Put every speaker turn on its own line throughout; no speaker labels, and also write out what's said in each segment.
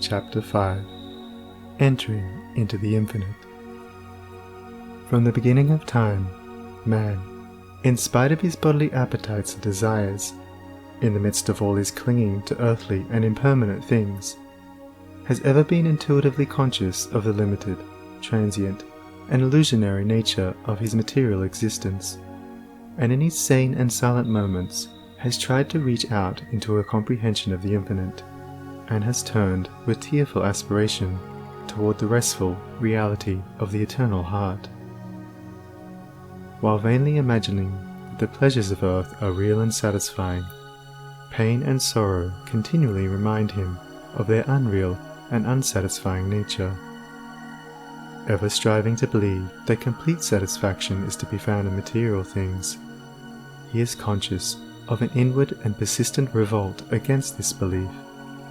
Chapter 5, Entering into the Infinite. From the beginning of time, man, in spite of his bodily appetites and desires, in the midst of all his clinging to earthly and impermanent things, has ever been intuitively conscious of the limited, transient, and illusionary nature of his material existence, and in his sane and silent moments has tried to reach out into a comprehension of the infinite, and has turned with tearful aspiration toward the restful reality of the eternal heart. While vainly imagining that the pleasures of earth are real and satisfying, pain and sorrow continually remind him of their unreal and unsatisfying nature. Ever striving to believe that complete satisfaction is to be found in material things, he is conscious of an inward and persistent revolt against this belief,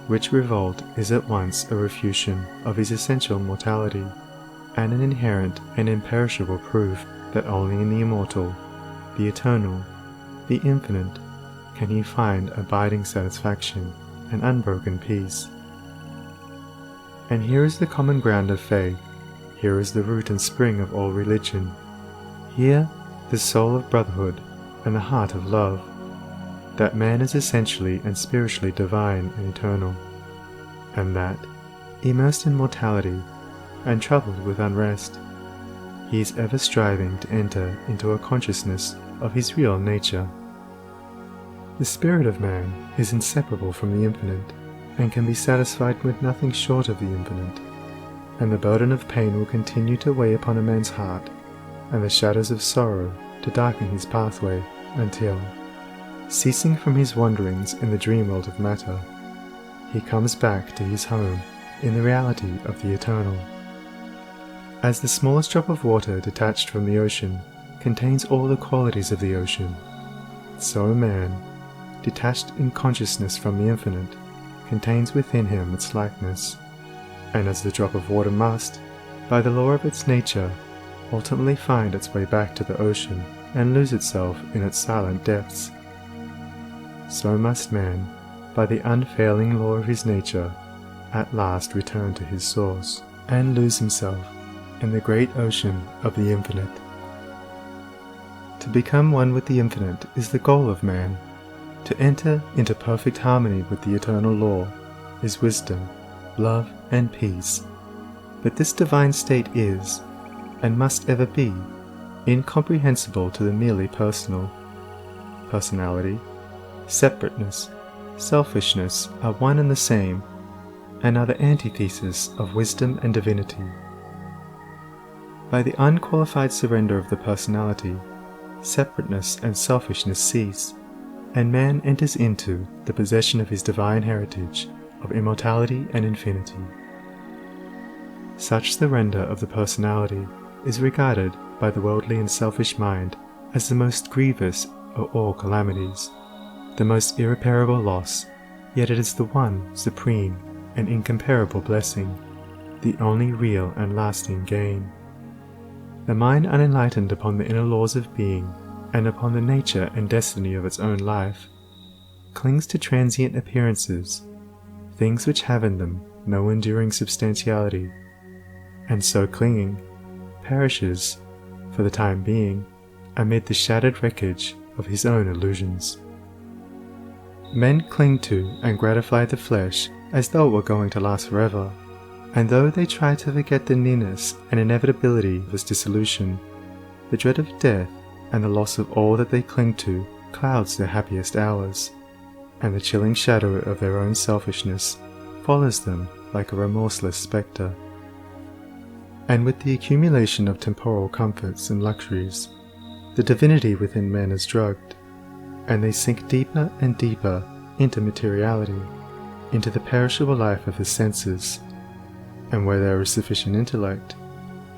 which revolt is at once a refutation of his essential mortality, and an inherent and imperishable proof that only in the immortal, the eternal, the infinite, can he find abiding satisfaction and unbroken peace. And here is the common ground of faith, here is the root and spring of all religion, here the soul of brotherhood and the heart of love, that man is essentially and spiritually divine and eternal, and that, immersed in mortality and troubled with unrest, he is ever striving to enter into a consciousness of his real nature. The spirit of man is inseparable from the infinite, and can be satisfied with nothing short of the infinite, and the burden of pain will continue to weigh upon a man's heart, and the shadows of sorrow to darken his pathway until, ceasing from his wanderings in the dream world of matter, he comes back to his home in the reality of the eternal. As the smallest drop of water detached from the ocean contains all the qualities of the ocean, so a man, detached in consciousness from the infinite, contains within him its likeness, and as the drop of water must, by the law of its nature, ultimately find its way back to the ocean and lose itself in its silent depths, so must man, by the unfailing law of his nature, at last return to his source, and lose himself in the great ocean of the infinite. To become one with the infinite is the goal of man. To enter into perfect harmony with the eternal law is wisdom, love, and peace. But this divine state is, and must ever be, incomprehensible to the merely personal. Personality, separateness, selfishness are one and the same, and are the antithesis of wisdom and divinity. By the unqualified surrender of the personality, separateness and selfishness cease, and man enters into the possession of his divine heritage of immortality and infinity. Such surrender of the personality is regarded by the worldly and selfish mind as the most grievous of all calamities, the most irreparable loss, yet it is the one supreme and incomparable blessing, the only real and lasting gain. The mind unenlightened upon the inner laws of being, and upon the nature and destiny of its own life, clings to transient appearances, things which have in them no enduring substantiality, and so clinging, perishes, for the time being, amid the shattered wreckage of his own illusions. Men cling to and gratify the flesh as though it were going to last forever, and though they try to forget the nearness and inevitability of its dissolution, the dread of death and the loss of all that they cling to clouds their happiest hours, and the chilling shadow of their own selfishness follows them like a remorseless spectre. And with the accumulation of temporal comforts and luxuries, the divinity within men is drugged, and they sink deeper and deeper into materiality, into the perishable life of the senses, and where there is sufficient intellect,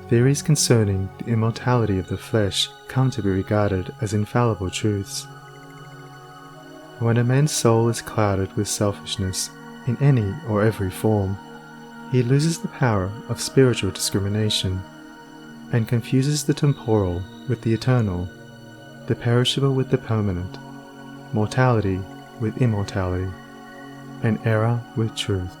theories concerning the immortality of the flesh come to be regarded as infallible truths. When a man's soul is clouded with selfishness in any or every form, he loses the power of spiritual discrimination, and confuses the temporal with the eternal, the perishable with the permanent, mortality with immortality, and error with truth.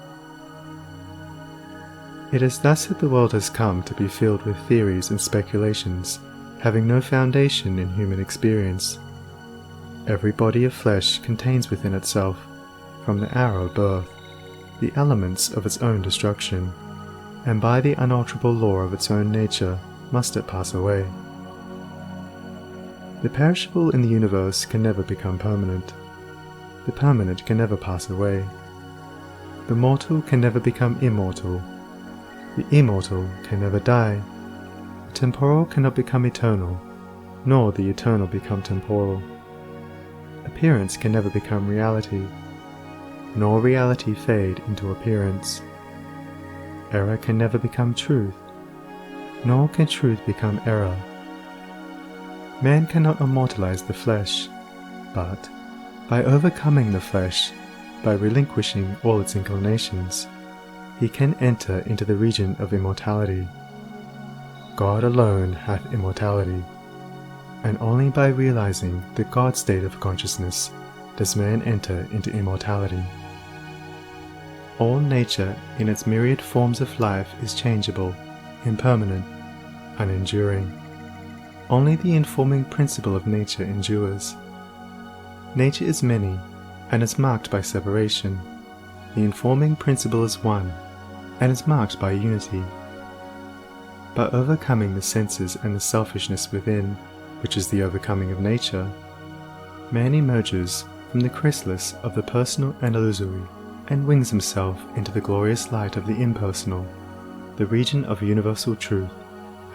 It is thus that the world has come to be filled with theories and speculations, having no foundation in human experience. Every body of flesh contains within itself, from the hour of birth, the elements of its own destruction, and by the unalterable law of its own nature must it pass away. The perishable in the universe can never become permanent. The permanent can never pass away. The mortal can never become immortal. The immortal can never die. The temporal cannot become eternal, nor the eternal become temporal. Appearance can never become reality, nor reality fade into appearance. Error can never become truth, nor can truth become error. Man cannot immortalize the flesh, but, by overcoming the flesh, by relinquishing all its inclinations, he can enter into the region of immortality. God alone hath immortality, and only by realizing the God state of consciousness does man enter into immortality. All nature in its myriad forms of life is changeable, impermanent, unenduring. Only the informing principle of nature endures. Nature is many, and is marked by separation. The informing principle is one, and is marked by unity. By overcoming the senses and the selfishness within, which is the overcoming of nature, man emerges from the chrysalis of the personal and illusory, and wings himself into the glorious light of the impersonal, the region of universal truth,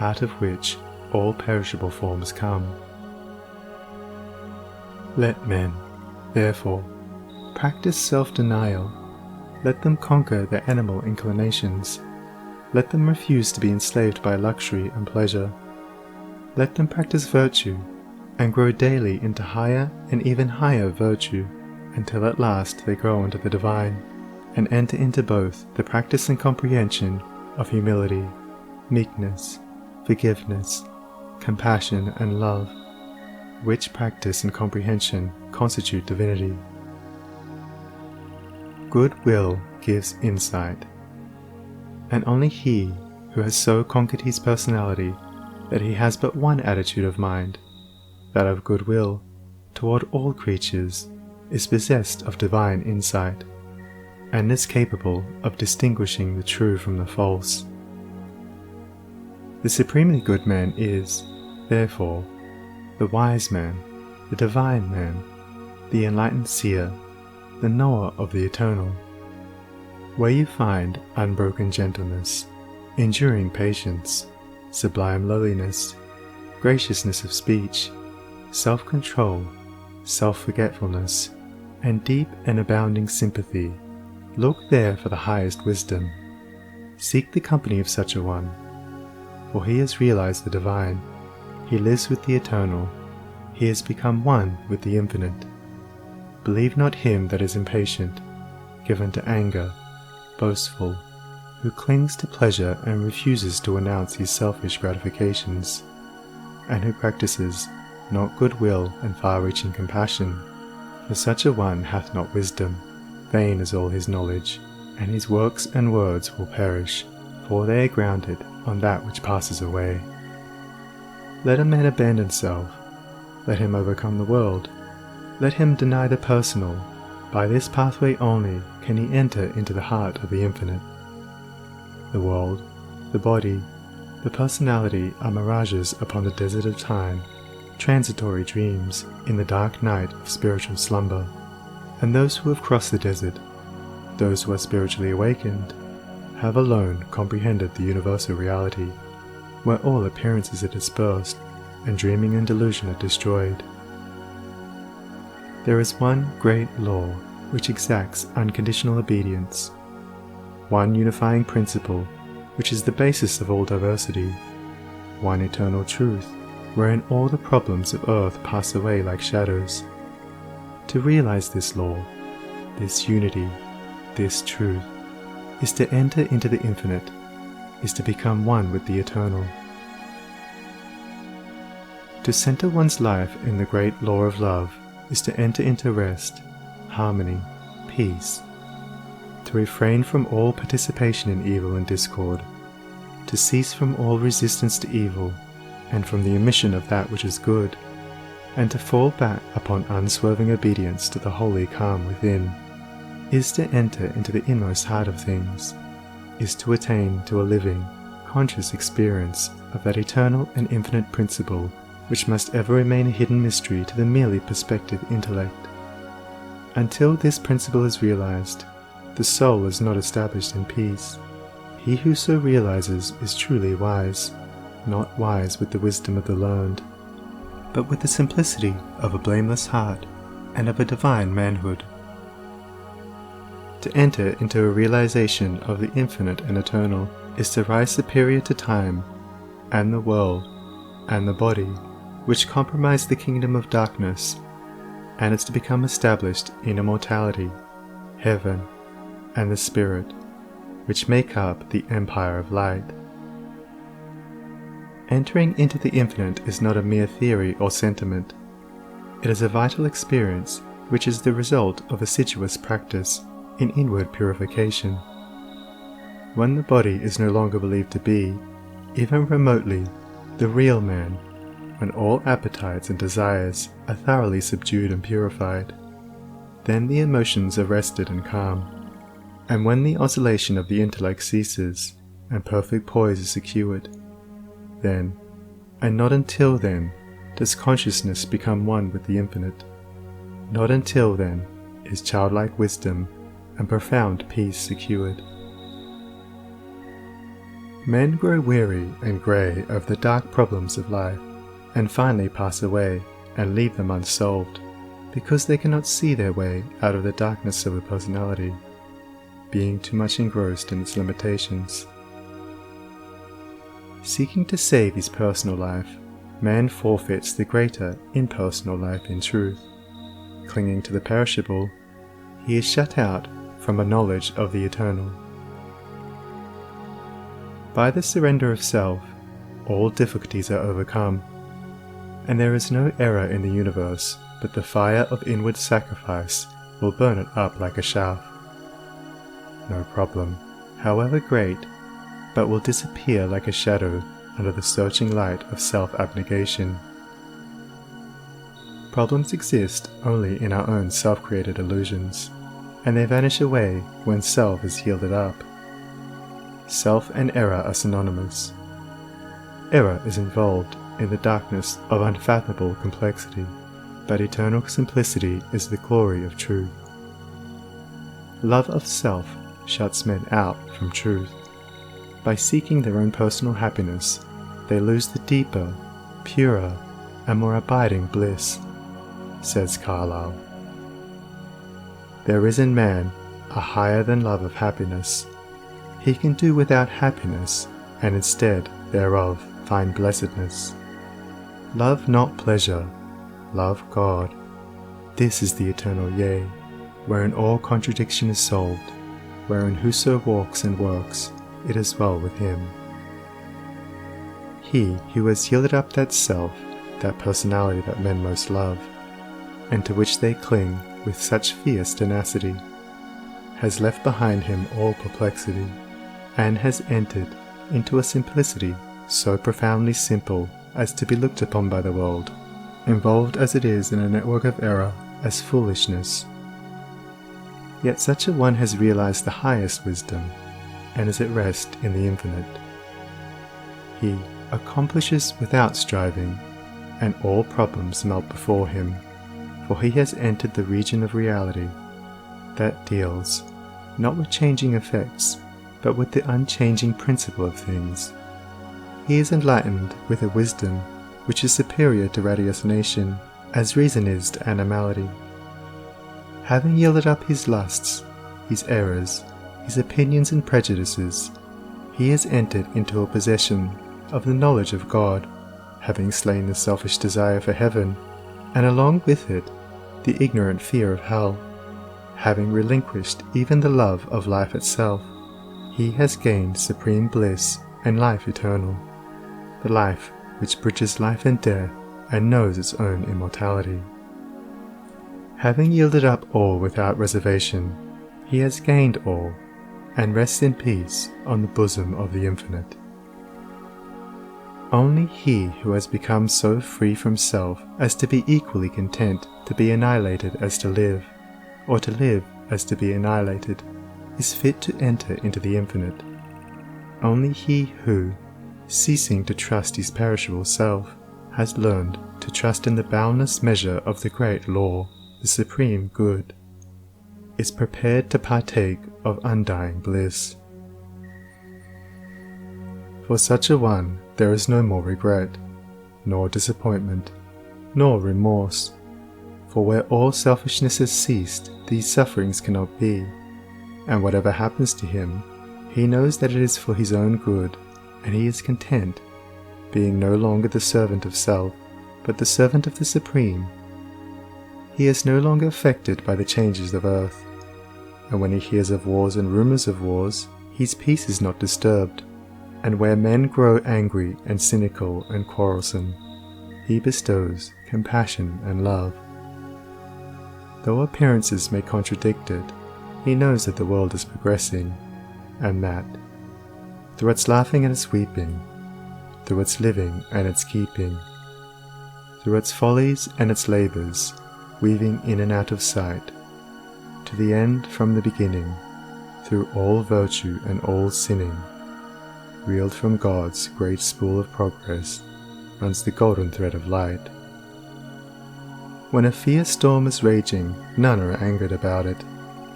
out of which all perishable forms come. Let men, therefore, practice self-denial. Let them conquer their animal inclinations. Let them refuse to be enslaved by luxury and pleasure. Let them practice virtue, and grow daily into higher and even higher virtue, until at last they grow into the divine, and enter into both the practice and comprehension of humility, meekness, forgiveness, compassion and love, which practice and comprehension constitute divinity. Goodwill gives insight, and only he who has so conquered his personality that he has but one attitude of mind, that of goodwill, toward all creatures, is possessed of divine insight, and is capable of distinguishing the true from the false. The supremely good man is, therefore, the wise man, the divine man, the enlightened seer, the knower of the eternal. Where you find unbroken gentleness, enduring patience, sublime lowliness, graciousness of speech, self-control, self-forgetfulness, and deep and abounding sympathy, look there for the highest wisdom. Seek the company of such a one, for he has realized the divine, he lives with the eternal, he has become one with the infinite. Believe not him that is impatient, given to anger, boastful, who clings to pleasure and refuses to renounce his selfish gratifications, and who practices not goodwill and far-reaching compassion, for such a one hath not wisdom. Vain is all his knowledge, and his works and words will perish, for they are grounded on that which passes away. Let a man abandon self, let him overcome the world, let him deny the personal. By this pathway only can he enter into the heart of the infinite. The world, the body, the personality are mirages upon the desert of time, transitory dreams in the dark night of spiritual slumber. And those who have crossed the desert, those who are spiritually awakened, have alone comprehended the universal reality, where all appearances are dispersed, and dreaming and delusion are destroyed. There is one great law which exacts unconditional obedience, one unifying principle which is the basis of all diversity, one eternal truth wherein all the problems of earth pass away like shadows. To realize this law, this unity, this truth, is to enter into the infinite, is to become one with the eternal. To center one's life in the great law of love is to enter into rest, harmony, peace. to refrain from all participation in evil and discord, to cease from all resistance to evil and from the omission of that which is good, and to fall back upon unswerving obedience to the holy calm within, is to enter into the inmost heart of things, is to attain to a living, conscious experience of that eternal and infinite principle which must ever remain a hidden mystery to the merely perspective intellect. Until this principle is realized, the soul is not established in peace. He who so realizes is truly wise, not wise with the wisdom of the learned, but with the simplicity of a blameless heart and of a divine manhood. To enter into a realization of the infinite and eternal is to rise superior to time, and the world, and the body, which comprise the kingdom of darkness, and is to become established in immortality, heaven, and the spirit, which make up the empire of light. Entering into the infinite is not a mere theory or sentiment. It is a vital experience which is the result of assiduous practice in inward purification. When the body is no longer believed to be, even remotely, the real man, when all appetites and desires are thoroughly subdued and purified, then the emotions are rested and calm, and when the oscillation of the intellect ceases and perfect poise is secured, then, and not until then, does consciousness become one with the infinite. Not until then is childlike wisdom and profound peace secured. Men grow weary and grey of the dark problems of life, and finally pass away and leave them unsolved, because they cannot see their way out of the darkness of the personality, being too much engrossed in its limitations. Seeking to save his personal life, man forfeits the greater impersonal life in truth. Clinging to the perishable, he is shut out from a knowledge of the eternal. By the surrender of self, all difficulties are overcome, and there is no error in the universe but the fire of inward sacrifice will burn it up like a shaft. No problem, however great, but will disappear like a shadow under the searching light of self-abnegation. Problems exist only in our own self-created illusions, and they vanish away when self is yielded up. Self and error are synonymous. Error is involved in the darkness of unfathomable complexity, but eternal simplicity is the glory of truth. Love of self shuts men out from truth. By seeking their own personal happiness, they lose the deeper, purer, and more abiding bliss, says Carlyle. There is in man a higher than love of happiness. He can do without happiness, and instead thereof find blessedness. Love not pleasure, love God. This is the eternal yea, wherein all contradiction is solved, wherein whoso walks and works, it is well with him. He who has yielded up that self, that personality that men most love, and to which they cling with such fierce tenacity, has left behind him all perplexity, and has entered into a simplicity so profoundly simple as to be looked upon by the world, involved as it is in a network of error, as foolishness. Yet such a one has realized the highest wisdom, and is at rest in the infinite. He accomplishes without striving, and all problems melt before him, for he has entered the region of reality, that deals, not with changing effects, but with the unchanging principle of things. He is enlightened with a wisdom which is superior to ratiocination, as reason is to animality. Having yielded up his lusts, his errors, his opinions and prejudices, he has entered into a possession of the knowledge of God, having slain the selfish desire for heaven, and along with it the ignorant fear of hell. Having relinquished even the love of life itself, he has gained supreme bliss and life eternal, the life which bridges life and death and knows its own immortality. Having yielded up all without reservation, he has gained all, and rests in peace on the bosom of the Infinite. Only he who has become so free from self as to be equally content to be annihilated as to live, or to live as to be annihilated, is fit to enter into the Infinite. Only he who, ceasing to trust his perishable self, has learned to trust in the boundless measure of the great law, the supreme good, is prepared to partake of undying bliss. For such a one there is no more regret, nor disappointment, nor remorse, for where all selfishness has ceased, these sufferings cannot be, and whatever happens to him, he knows that it is for his own good, and he is content, being no longer the servant of self, but the servant of the Supreme. He is no longer affected by the changes of earth, and when he hears of wars and rumors of wars, his peace is not disturbed, and where men grow angry and cynical and quarrelsome, he bestows compassion and love. Though appearances may contradict it, he knows that the world is progressing, and that, through its laughing and its weeping, through its living and its keeping, through its follies and its labours, weaving in and out of sight, to the end from the beginning, through all virtue and all sinning, reeled from God's great spool of progress, runs the golden thread of light. When a fierce storm is raging, none are angered about it,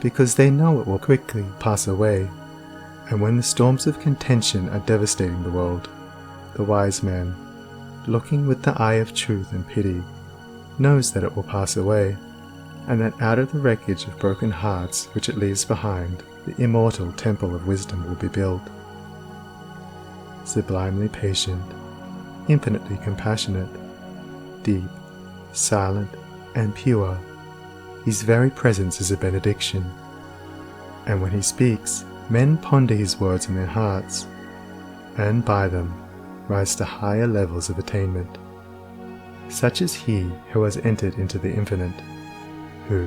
because they know it will quickly pass away. And when the storms of contention are devastating the world, the wise man, looking with the eye of truth and pity, knows that it will pass away, and that out of the wreckage of broken hearts which it leaves behind, the immortal temple of wisdom will be built. Sublimely patient, infinitely compassionate, deep, silent, and pure, his very presence is a benediction. And when he speaks, men ponder his words in their hearts, and by them rise to higher levels of attainment. Such is he who has entered into the Infinite, who,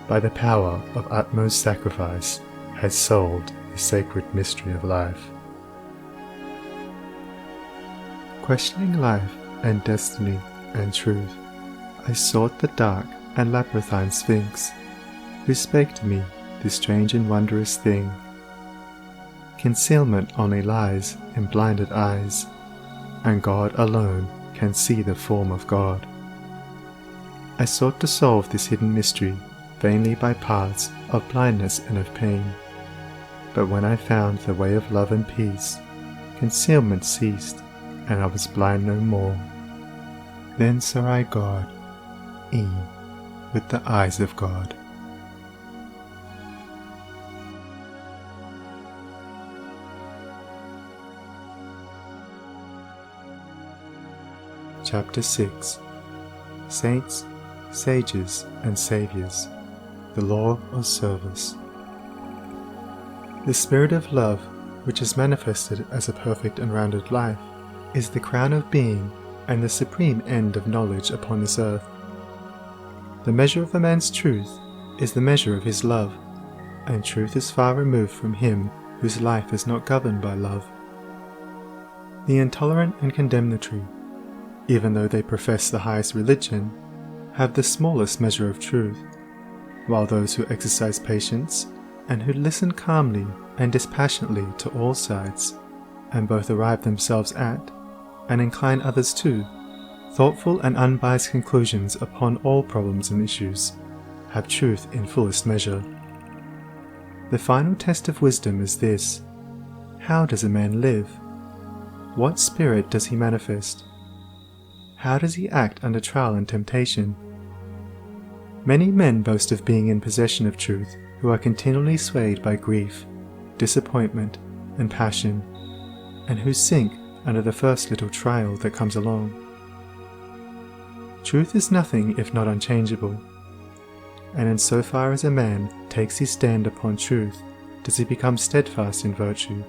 by the power of utmost sacrifice, has solved the sacred mystery of life. Questioning life and destiny and truth, I sought the dark and labyrinthine Sphinx, who spake to me this strange and wondrous thing. Concealment only lies in blinded eyes, and God alone can see the form of God. I sought to solve this hidden mystery vainly by paths of blindness and of pain, but when I found the way of love and peace, concealment ceased, and I was blind no more. Then saw I God, with the eyes of God. Chapter 6. Saints, Sages, and Saviours, the Law of Service. The spirit of love, which is manifested as a perfect and rounded life, is the crown of being and the supreme end of knowledge upon this earth. The measure of a man's truth is the measure of his love, and truth is far removed from him whose life is not governed by love. The intolerant and condemnatory, even though they profess the highest religion, have the smallest measure of truth, while those who exercise patience and who listen calmly and dispassionately to all sides, and both arrive themselves at, and incline others to, thoughtful and unbiased conclusions upon all problems and issues, have truth in fullest measure. The final test of wisdom is this: how does a man live? What spirit does he manifest? How does he act under trial and temptation? Many men boast of being in possession of truth who are continually swayed by grief, disappointment, and passion, and who sink under the first little trial that comes along. Truth is nothing if not unchangeable, and in so far as a man takes his stand upon truth, does he become steadfast in virtue,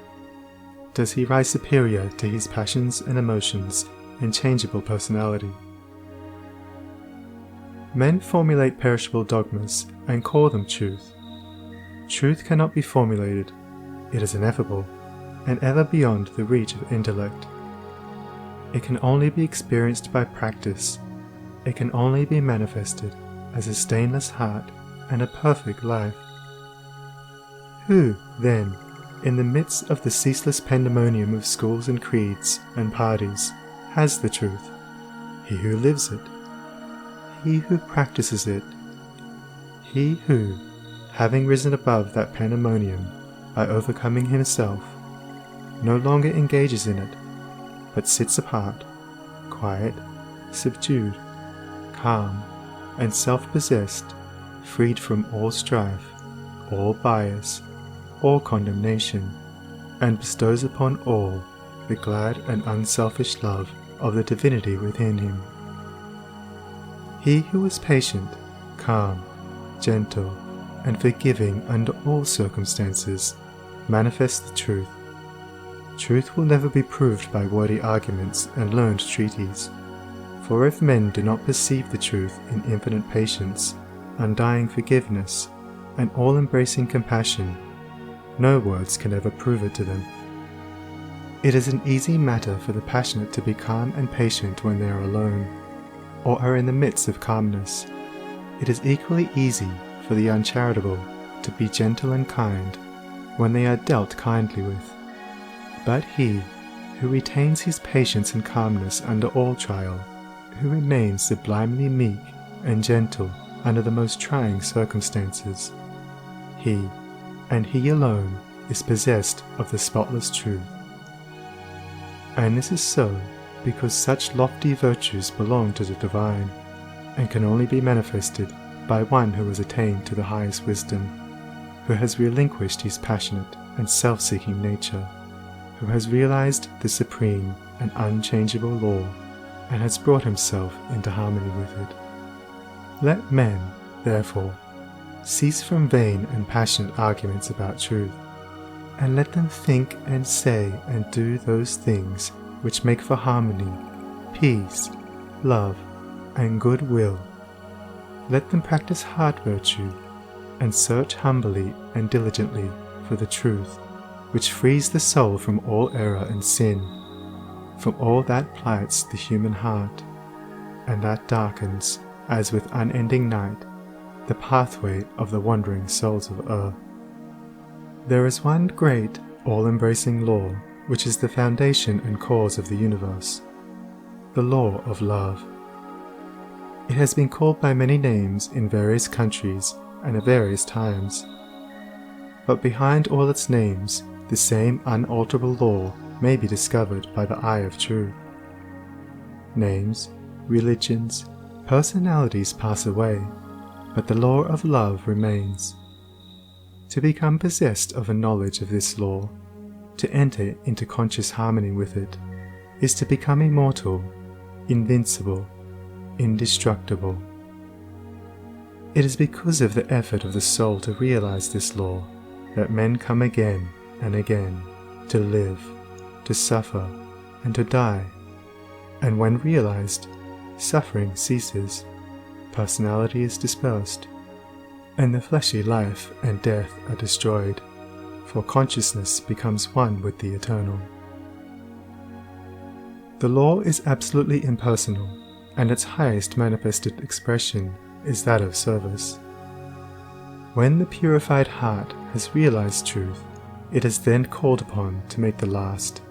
does he rise superior to his passions and emotions and changeable personality. Men formulate perishable dogmas and call them truth, Truth cannot be formulated, it is ineffable, and ever beyond the reach of intellect. It can only be experienced by practice. It can only be manifested as a stainless heart and a perfect life. Who, then, in the midst of the ceaseless pandemonium of schools and creeds and parties, has the truth? He who lives it. He who practices it. He who, having risen above that pandemonium by overcoming himself, no longer engages in it, but sits apart, quiet, subdued, calm, and self-possessed, freed from all strife, all bias, all condemnation, and bestows upon all the glad and unselfish love of the divinity within him. He who is patient, calm, gentle, and forgiving under all circumstances manifests the truth. Truth will never be proved by wordy arguments and learned treaties, for if men do not perceive the truth in infinite patience, undying forgiveness, and all-embracing compassion, no words can ever prove it to them. It is an easy matter for the passionate to be calm and patient when they are alone, or are in the midst of calmness. It is equally easy for the uncharitable to be gentle and kind when they are dealt kindly with. But he who retains his patience and calmness under all trial, who remains sublimely meek and gentle under the most trying circumstances, he, and he alone, is possessed of the spotless truth. And this is so because such lofty virtues belong to the divine, and can only be manifested by one who has attained to the highest wisdom, who has relinquished his passionate and self-seeking nature, who has realized the supreme and unchangeable law, and has brought himself into harmony with it. Let men, therefore, cease from vain and passionate arguments about truth, and let them think and say and do those things which make for harmony, peace, love, and goodwill. Let them practice heart virtue, and search humbly and diligently for the truth, which frees the soul from all error and sin, from all that plights the human heart, and that darkens, as with unending night, the pathway of the wandering souls of earth. There is one great, all-embracing law which is the foundation and cause of the universe, the law of love. It has been called by many names in various countries and at various times, but behind all its names the same unalterable law may be discovered by the eye of truth. Names, religions, personalities pass away, but the law of love remains. To become possessed of a knowledge of this law, to enter into conscious harmony with it, is to become immortal, invincible, indestructible. It is because of the effort of the soul to realize this law that men come again and again to live, to suffer, and to die, and when realized, suffering ceases, personality is dispersed, and the fleshly life and death are destroyed, for consciousness becomes one with the eternal. The law is absolutely impersonal, and its highest manifested expression is that of service. When the purified heart has realized truth, it is then called upon to make the last,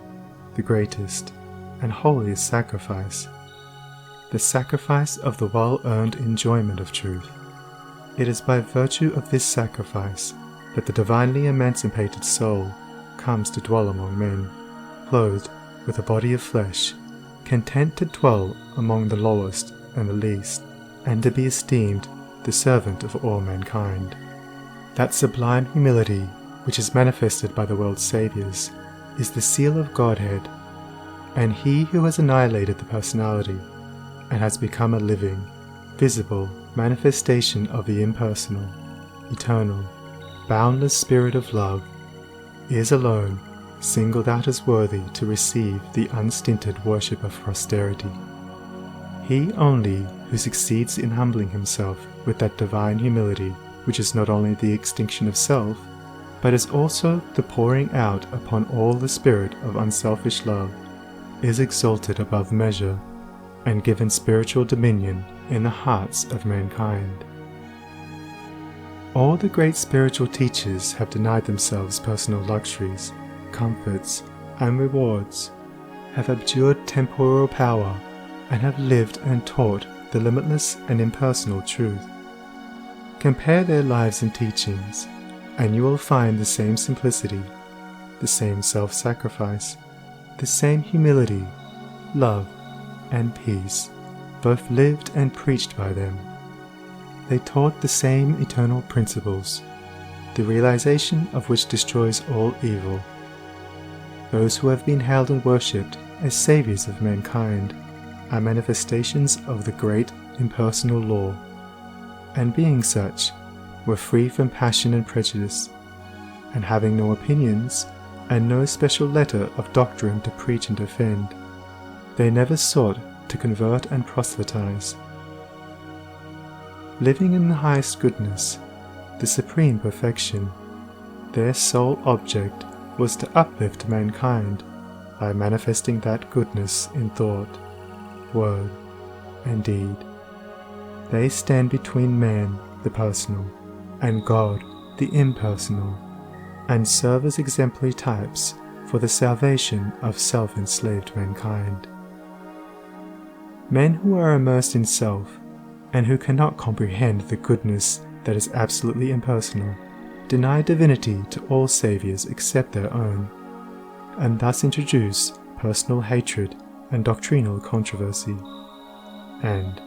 the greatest, and holiest sacrifice, the sacrifice of the well-earned enjoyment of truth. It is by virtue of this sacrifice that the divinely emancipated soul comes to dwell among men, clothed with a body of flesh, content to dwell among the lowest and the least, and to be esteemed the servant of all mankind. That sublime humility which is manifested by the world's saviours is the seal of Godhead, and he who has annihilated the personality and has become a living, visible manifestation of the impersonal, eternal, boundless spirit of love is alone singled out as worthy to receive the unstinted worship of posterity. He only who succeeds in humbling himself with that divine humility which is not only the extinction of self, but is also the pouring out upon all the spirit of unselfish love, is exalted above measure and given spiritual dominion in the hearts of mankind. All the great spiritual teachers have denied themselves personal luxuries, comforts, and rewards, have abjured temporal power, and have lived and taught the limitless and impersonal truth. Compare their lives and teachings, and you will find the same simplicity, the same self-sacrifice, the same humility, love, and peace, both lived and preached by them. They taught the same eternal principles, the realization of which destroys all evil. Those who have been hailed and worshipped as saviors of mankind are manifestations of the great impersonal law, and being such, were free from passion and prejudice, and having no opinions, and no special letter of doctrine to preach and defend, they never sought to convert and proselytize. Living in the highest goodness, the supreme perfection, their sole object was to uplift mankind by manifesting that goodness in thought, word, and deed. They stand between man, the personal, and God, the impersonal, and serve as exemplary types for the salvation of self-enslaved mankind. Men who are immersed in self, and who cannot comprehend the goodness that is absolutely impersonal, deny divinity to all saviors except their own, and thus introduce personal hatred and doctrinal controversy, and,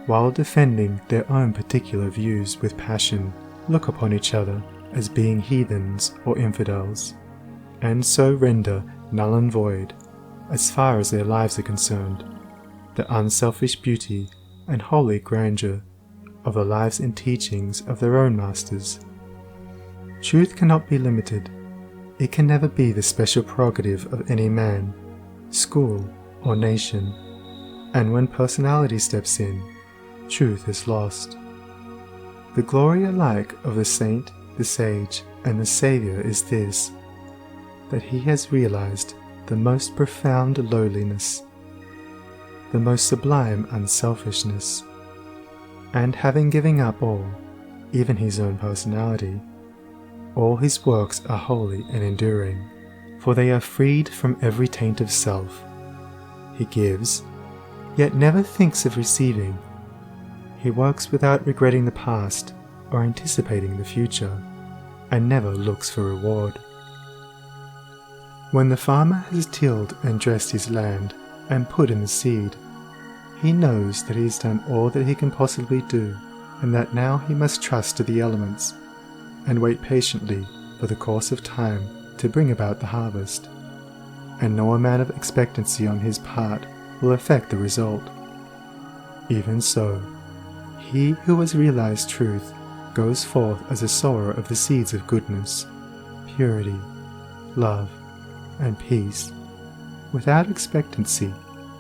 while defending their own particular views with passion, look upon each other as being heathens or infidels, and so render null and void, as far as their lives are concerned, the unselfish beauty and holy grandeur of the lives and teachings of their own masters. Truth cannot be limited. It can never be the special prerogative of any man, school, or nation, and when personality steps in, truth is lost. The glory alike of the saint, the sage, and the Saviour is this, that he has realized the most profound lowliness, the most sublime unselfishness, and having given up all, even his own personality, all his works are holy and enduring, for they are freed from every taint of self. He gives, yet never thinks of receiving. He works without regretting the past or anticipating the future, and never looks for reward. When the farmer has tilled and dressed his land and put in the seed, he knows that he has done all that he can possibly do, and that now he must trust to the elements, and wait patiently for the course of time to bring about the harvest, and no amount of expectancy on his part will affect the result. Even so, he who has realized truth goes forth as a sower of the seeds of goodness, purity, love, and peace, without expectancy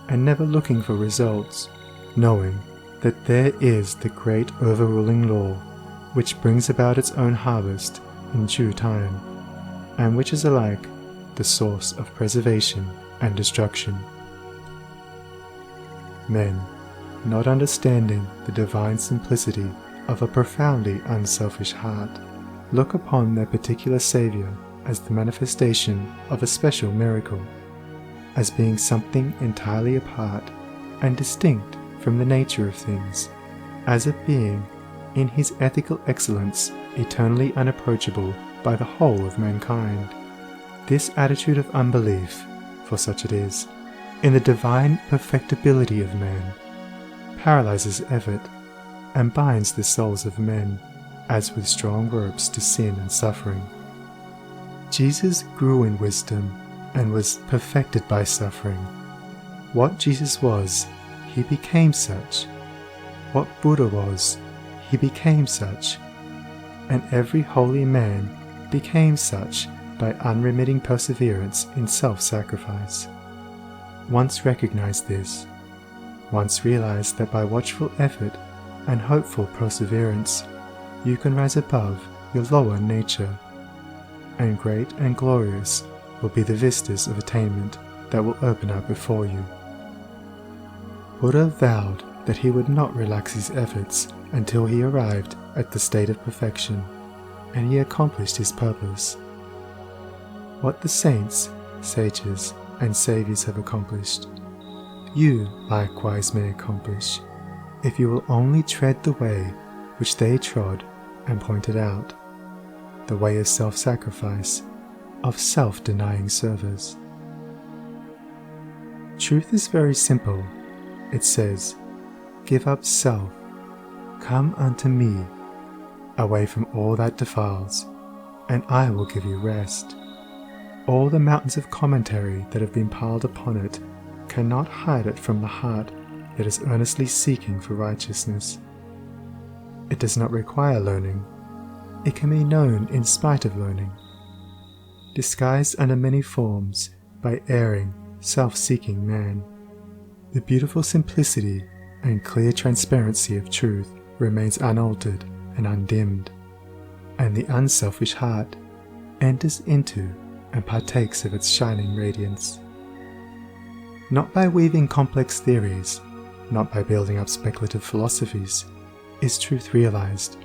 and never looking for results, knowing that there is the great overruling law which brings about its own harvest in due time, and which is alike the source of preservation and destruction. Men, not understanding the divine simplicity of a profoundly unselfish heart, look upon their particular Saviour as the manifestation of a special miracle, as being something entirely apart and distinct from the nature of things, as a being in his ethical excellence eternally unapproachable by the whole of mankind. This attitude of unbelief, for such it is, in the divine perfectibility of man, paralyzes effort and binds the souls of men as with strong ropes to sin and suffering. Jesus grew in wisdom and was perfected by suffering. What Jesus was, he became such. What Buddha was, he became such. And every holy man became such by unremitting perseverance in self-sacrifice. Once recognize this, once realize that by watchful effort and hopeful perseverance, you can rise above your lower nature, and great and glorious will be the vistas of attainment that will open up before you. Buddha vowed that he would not relax his efforts until he arrived at the state of perfection, and he accomplished his purpose. What the saints, sages, and saviors have accomplished, you likewise may accomplish, if you will only tread the way which they trod and pointed out, the way of self-sacrifice, of self-denying service. Truth is very simple. It says, "Give up self, come unto me, away from all that defiles, and I will give you rest." All the mountains of commentary that have been piled upon it cannot hide it from the heart that is earnestly seeking for righteousness. It does not require learning. It can be known in spite of learning, disguised under many forms by erring, self-seeking man. The beautiful simplicity and clear transparency of truth remains unaltered and undimmed, and the unselfish heart enters into and partakes of its shining radiance. Not by weaving complex theories, not by building up speculative philosophies, is truth realized,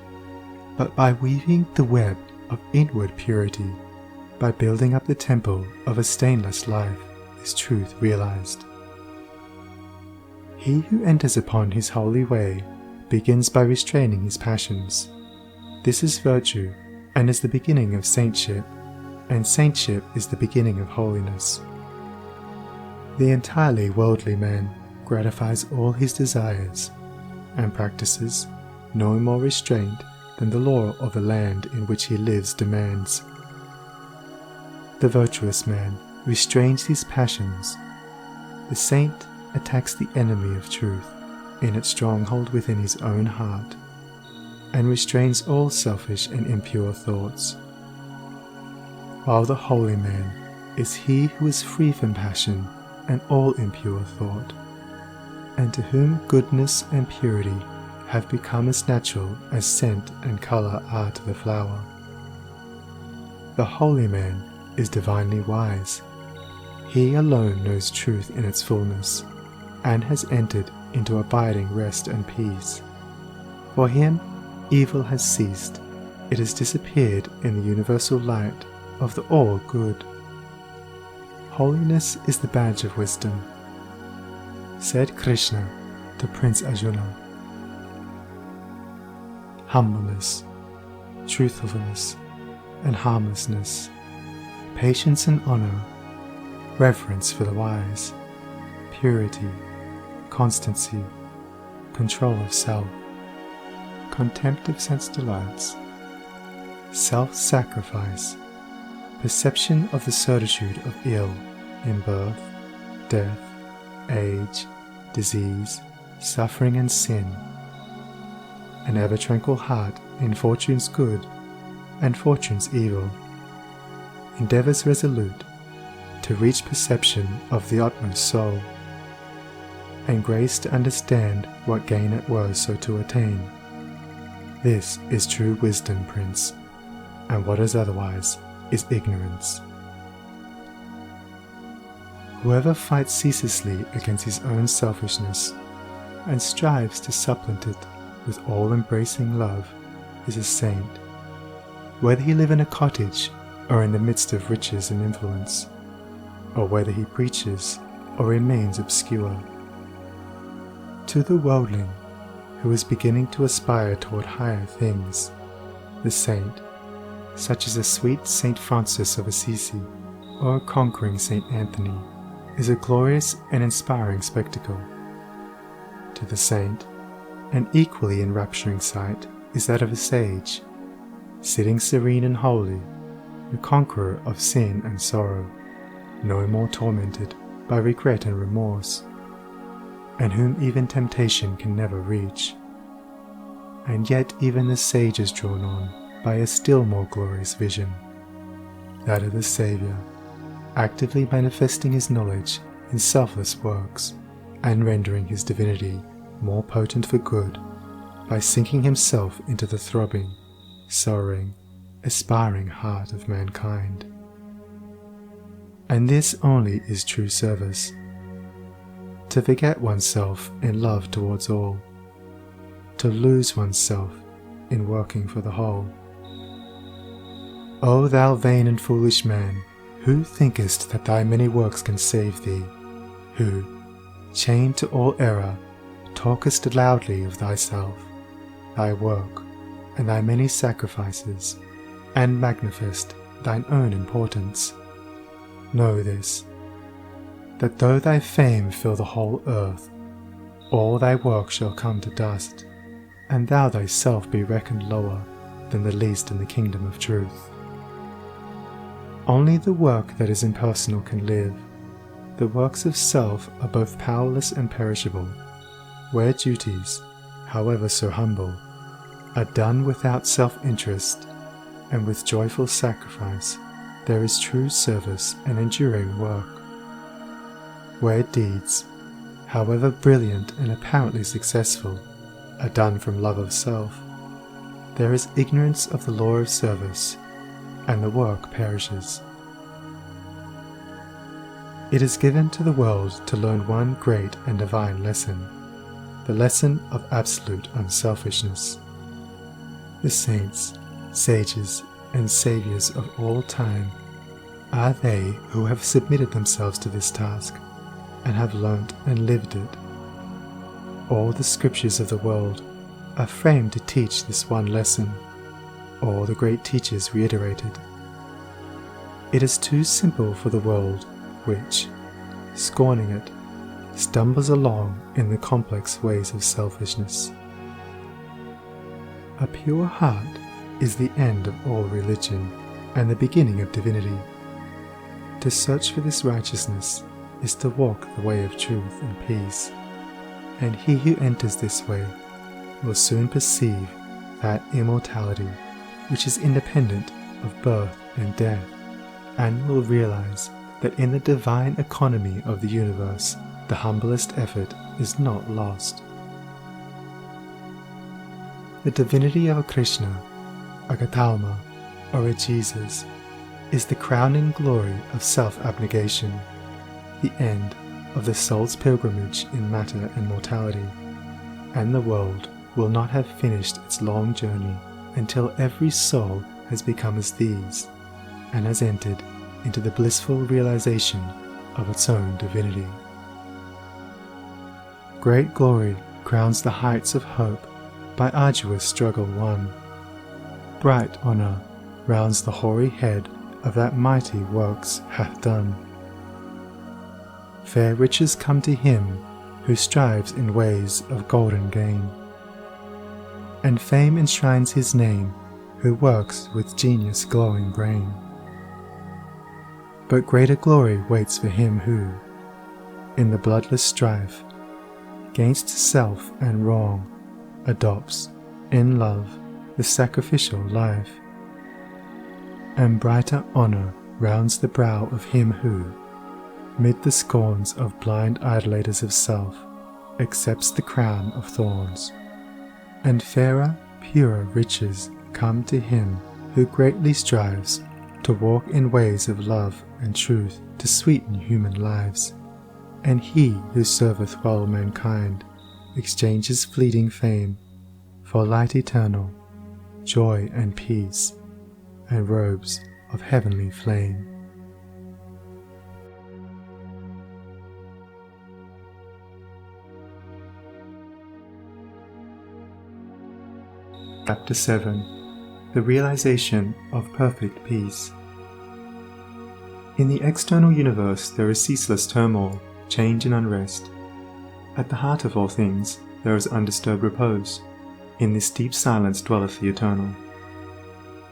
but by weaving the web of inward purity, by building up the temple of a stainless life, is truth realized. He who enters upon his holy way begins by restraining his passions. This is virtue, and is the beginning of saintship, and saintship is the beginning of holiness. The entirely worldly man gratifies all his desires, and practices no more restraint than the law of the land in which he lives demands. The virtuous man restrains his passions. The saint attacks the enemy of truth in its stronghold within his own heart, and restrains all selfish and impure thoughts. While the holy man is he who is free from passion and all impure thought, and to whom goodness and purity have become as natural as scent and colour are to the flower. The holy man is divinely wise. He alone knows truth in its fullness, and has entered into abiding rest and peace. For him, evil has ceased. It has disappeared in the universal light of the all-good. Holiness is the badge of wisdom. Said Krishna to Prince Arjuna, humbleness, truthfulness, and harmlessness, patience and honor, reverence for the wise, purity, constancy, control of self, contempt of sense delights, self-sacrifice, perception of the certitude of ill in birth, death, age, disease, suffering and sin, an ever-tranquil heart in fortune's good and fortune's evil, endeavours resolute to reach perception of the utmost soul, and grace to understand what gain it was so to attain. This is true wisdom, Prince, and what is otherwise is ignorance. Whoever fights ceaselessly against his own selfishness and strives to supplant it with all-embracing love is a saint, whether he live in a cottage or in the midst of riches and influence, or whether he preaches or remains obscure. To the worldling who is beginning to aspire toward higher things, the saint, such as a sweet Saint Francis of Assisi or a conquering Saint Anthony, is a glorious and inspiring spectacle. To the saint, an equally enrapturing sight is that of a sage, sitting serene and holy, the conqueror of sin and sorrow, no more tormented by regret and remorse, and whom even temptation can never reach. And yet even the sage is drawn on by a still more glorious vision, that of the Saviour, actively manifesting his knowledge in selfless works, and rendering his divinity more potent for good by sinking himself into the throbbing sorrowing, aspiring heart of mankind. And this only is true service, to forget oneself in love towards all, to lose oneself in working for the whole. O thou vain and foolish man, who thinkest that thy many works can save thee, who, chained to all error, talkest loudly of thyself, thy work, and thy many sacrifices, and magnifiest thine own importance. Know this, that though thy fame fill the whole earth, all thy work shall come to dust, and thou thyself be reckoned lower than the least in the kingdom of truth. Only the work that is impersonal can live. The works of self are both powerless and perishable, where duties, however so humble, are done without self-interest and with joyful sacrifice. There is true service and enduring work. Where deeds, however brilliant and apparently successful, are done from love of self, there is ignorance of the law of service, and the work perishes. It is given to the world to learn one great and divine lesson, the lesson of absolute unselfishness. The saints, sages, and saviours of all time are they who have submitted themselves to this task and have learnt and lived it. All the scriptures of the world are framed to teach this one lesson. All the great teachers reiterated. It is too simple for the world which, scorning it, stumbles along in the complex ways of selfishness. A pure heart is the end of all religion and the beginning of divinity. To search for this righteousness is to walk the way of truth and peace, and he who enters this way will soon perceive that immortality which is independent of birth and death, and will realize that in the divine economy of the universe, the humblest effort is not lost. The divinity of a Krishna, a Gautama, or a Jesus is the crowning glory of self-abnegation, the end of the soul's pilgrimage in matter and mortality, and the world will not have finished its long journey until every soul has become as these, and has entered into the blissful realization of its own divinity. Great glory crowns the heights of hope by arduous struggle won. Bright honour rounds the hoary head of that mighty works hath done. Fair riches come to him who strives in ways of golden gain, and fame enshrines his name who works with genius glowing brain. But greater glory waits for him who, in the bloodless strife, gainst self and wrong, adopts, in love, the sacrificial life. And brighter honour rounds the brow of him who, mid the scorns of blind idolaters of self, accepts the crown of thorns. And fairer, purer riches come to him who greatly strives to walk in ways of love and truth to sweeten human lives. And he who serveth well mankind exchanges fleeting fame for light eternal, joy and peace, and robes of heavenly flame. Chapter 7. The Realization of Perfect Peace. In the external universe there is ceaseless turmoil, change and unrest. At the heart of all things there is undisturbed repose. In this deep silence dwelleth the Eternal.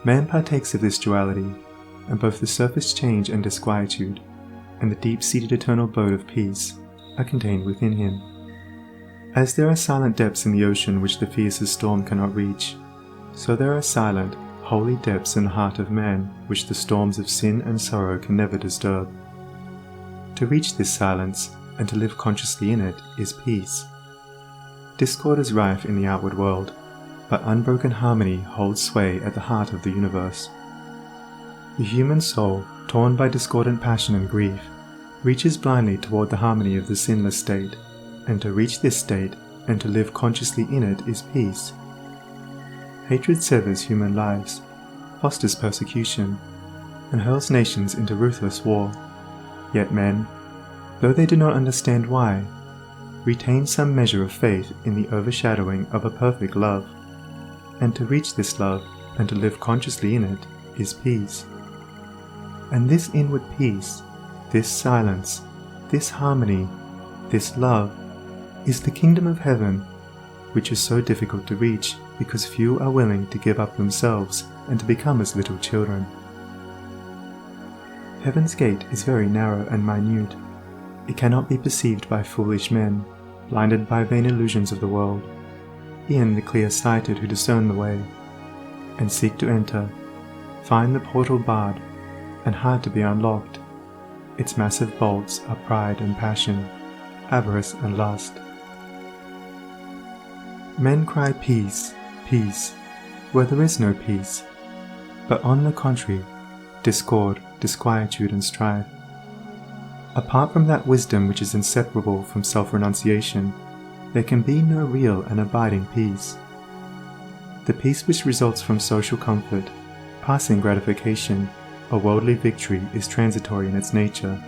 Man partakes of this duality, and both the surface change and disquietude, and the deep-seated eternal abode of peace, are contained within him. As there are silent depths in the ocean which the fiercest storm cannot reach, so there are silent, holy depths in the heart of man which the storms of sin and sorrow can never disturb. To reach this silence, and to live consciously in it, is peace. Discord is rife in the outward world, but unbroken harmony holds sway at the heart of the universe. The human soul, torn by discordant passion and grief, reaches blindly toward the harmony of the sinless state, and to reach this state and to live consciously in it is peace. Hatred severs human lives, fosters persecution, and hurls nations into ruthless war. Yet men, though they do not understand why, retain some measure of faith in the overshadowing of a perfect love, and to reach this love and to live consciously in it is peace. And this inward peace, this silence, this harmony, this love, is the kingdom of heaven, which is so difficult to reach because few are willing to give up themselves and to become as little children. Heaven's gate is very narrow and minute. It cannot be perceived by foolish men, blinded by vain illusions of the world, e'en the clear-sighted who discern the way, and seek to enter, find the portal barred, and hard to be unlocked. Its massive bolts are pride and passion, avarice and lust. Men cry peace, peace, where there is no peace, but on the contrary, discord, disquietude and strife. Apart from that wisdom which is inseparable from self-renunciation, there can be no real and abiding peace. The peace which results from social comfort, passing gratification, or worldly victory is transitory in its nature,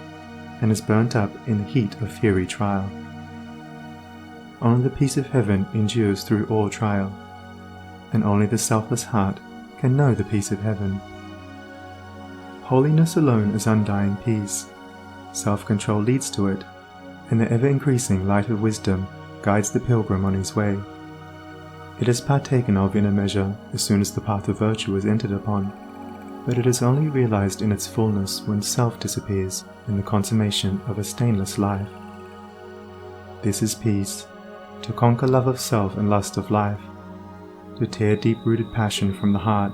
and is burnt up in the heat of fiery trial. Only the peace of heaven endures through all trial, and only the selfless heart can know the peace of heaven. Holiness alone is undying peace. Self-control leads to it, and the ever-increasing light of wisdom guides the pilgrim on his way. It is partaken of in a measure as soon as the path of virtue is entered upon, but it is only realized in its fullness when self disappears in the consummation of a stainless life. This is peace, to conquer love of self and lust of life, to tear deep-rooted passion from the heart,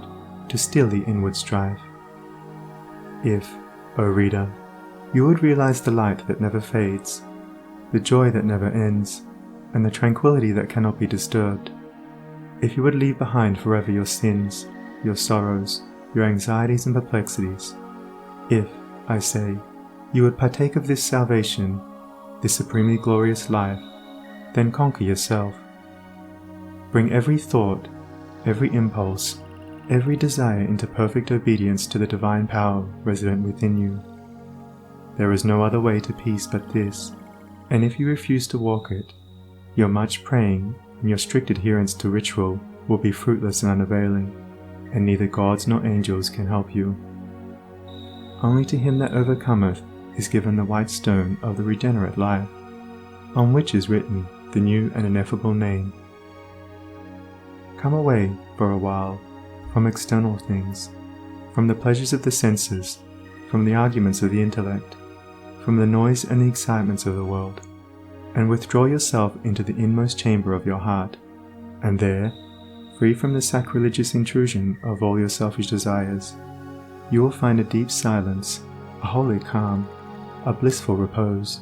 to still the inward strife. If, O reader, you would realize the light that never fades, the joy that never ends, and the tranquility that cannot be disturbed, if you would leave behind forever your sins, your sorrows, your anxieties and perplexities, if, I say, you would partake of this salvation, this supremely glorious life, then conquer yourself. Bring every thought, every impulse, every desire into perfect obedience to the divine power resident within you. There is no other way to peace but this, and if you refuse to walk it, your much praying and your strict adherence to ritual will be fruitless and unavailing, and neither gods nor angels can help you. Only to him that overcometh is given the white stone of the regenerate life, on which is written the new and ineffable name. Come away, for a while, from external things, from the pleasures of the senses, from the arguments of the intellect, from the noise and the excitements of the world, and withdraw yourself into the inmost chamber of your heart, and there, free from the sacrilegious intrusion of all your selfish desires, you will find a deep silence, a holy calm, a blissful repose.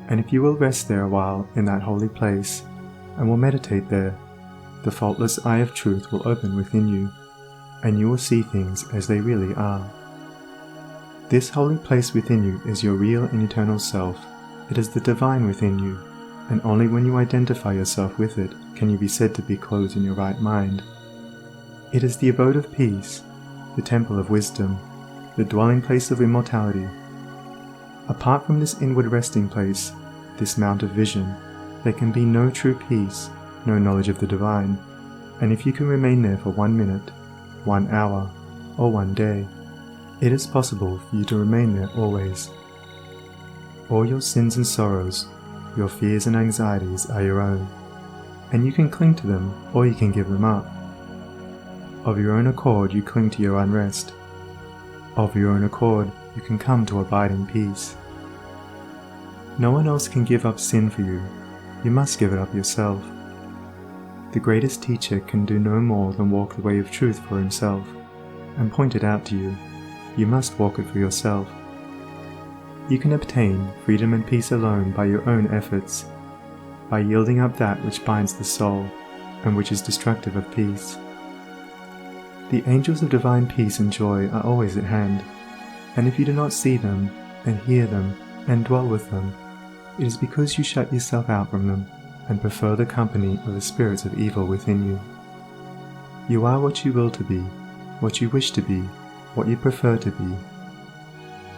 And if you will rest there a while in that holy place, and will meditate there, the faultless eye of truth will open within you, and you will see things as they really are. This holy place within you is your real and eternal self. It is the divine within you, and only when you identify yourself with it can you be said to be clothed in your right mind. It is the abode of peace, the temple of wisdom, the dwelling place of immortality. Apart from this inward resting place, this mount of vision, there can be no true peace, no knowledge of the divine, and if you can remain there for 1 minute, 1 hour, or 1 day, it is possible for you to remain there always. All your sins and sorrows, your fears and anxieties are your own, and you can cling to them or you can give them up. Of your own accord you cling to your unrest. Of your own accord you can come to abide in peace. No one else can give up sin for you. You must give it up yourself. The greatest teacher can do no more than walk the way of truth for himself, and point it out to you. You must walk it for yourself. You can obtain freedom and peace alone by your own efforts, by yielding up that which binds the soul, and which is destructive of peace. The angels of divine peace and joy are always at hand, and if you do not see them, and hear them, and dwell with them, it is because you shut yourself out from them, and prefer the company of the spirits of evil within you. You are what you will to be, what you wish to be, what you prefer to be.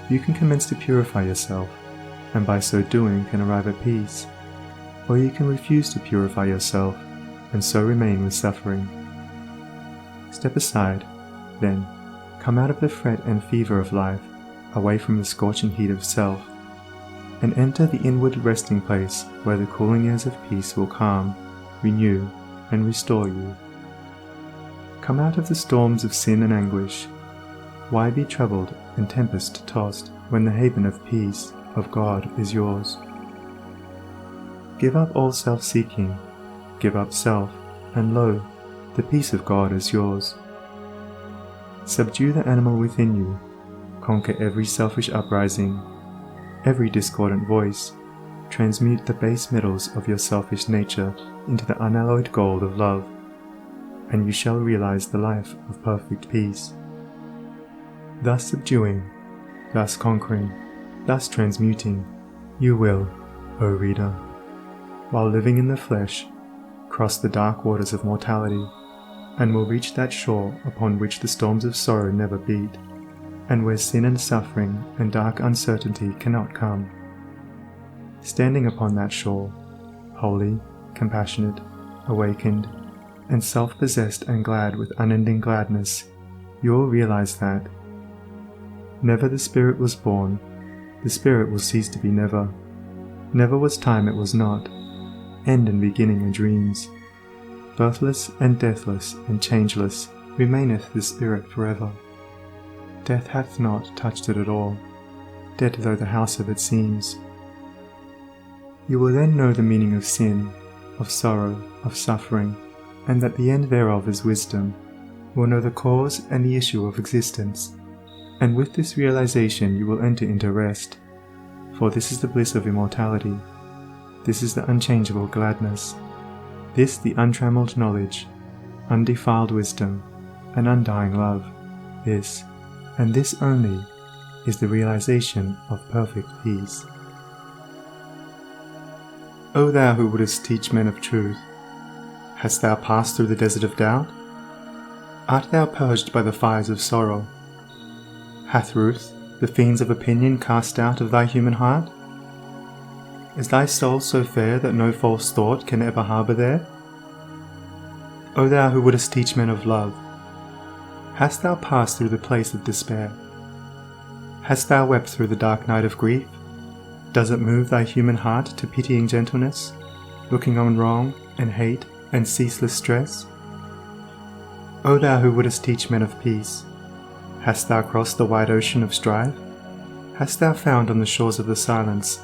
You can commence to purify yourself, and by so doing can arrive at peace, or you can refuse to purify yourself, and so remain with suffering. Step aside, then, come out of the fret and fever of life, away from the scorching heat of self, and enter the inward resting place where the cooling airs of peace will calm, renew, and restore you. Come out of the storms of sin and anguish. Why be troubled and tempest-tossed when the haven of peace, of God, is yours? Give up all self-seeking, give up self, and lo, the peace of God is yours. Subdue the animal within you, conquer every selfish uprising, every discordant voice, transmute the base metals of your selfish nature into the unalloyed gold of love, and you shall realize the life of perfect peace. Thus subduing, thus conquering, thus transmuting, you will, O reader, while living in the flesh, cross the dark waters of mortality, and will reach that shore upon which the storms of sorrow never beat, and where sin and suffering and dark uncertainty cannot come. Standing upon that shore, holy, compassionate, awakened, and self-possessed and glad with unending gladness, you will realize that never the Spirit was born, the Spirit will cease to be never. Never was time it was not, end and beginning are dreams. Birthless and deathless and changeless remaineth the Spirit forever. Death hath not touched it at all, dead though the house of it seems. You will then know the meaning of sin, of sorrow, of suffering, and that the end thereof is wisdom, will know the cause and the issue of existence, and with this realization you will enter into rest, for this is the bliss of immortality, this is the unchangeable gladness, this the untrammeled knowledge, undefiled wisdom, and undying love, this, and this only, is the realization of perfect peace. O thou who wouldest teach men of truth, hast thou passed through the desert of doubt? Art thou purged by the fires of sorrow? Hath Ruth, the fiends of opinion, cast out of thy human heart? Is thy soul so fair that no false thought can ever harbour there? O thou who wouldest teach men of love, hast thou passed through the place of despair? Hast thou wept through the dark night of grief? Does it move thy human heart to pitying gentleness, looking on wrong and hate and ceaseless stress? O thou who wouldest teach men of peace, hast thou crossed the wide ocean of strife? Hast thou found on the shores of the silence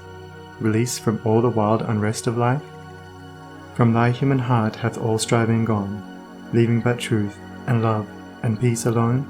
release from all the wild unrest of life? From thy human heart hath all striving gone, leaving but truth and love and peace alone?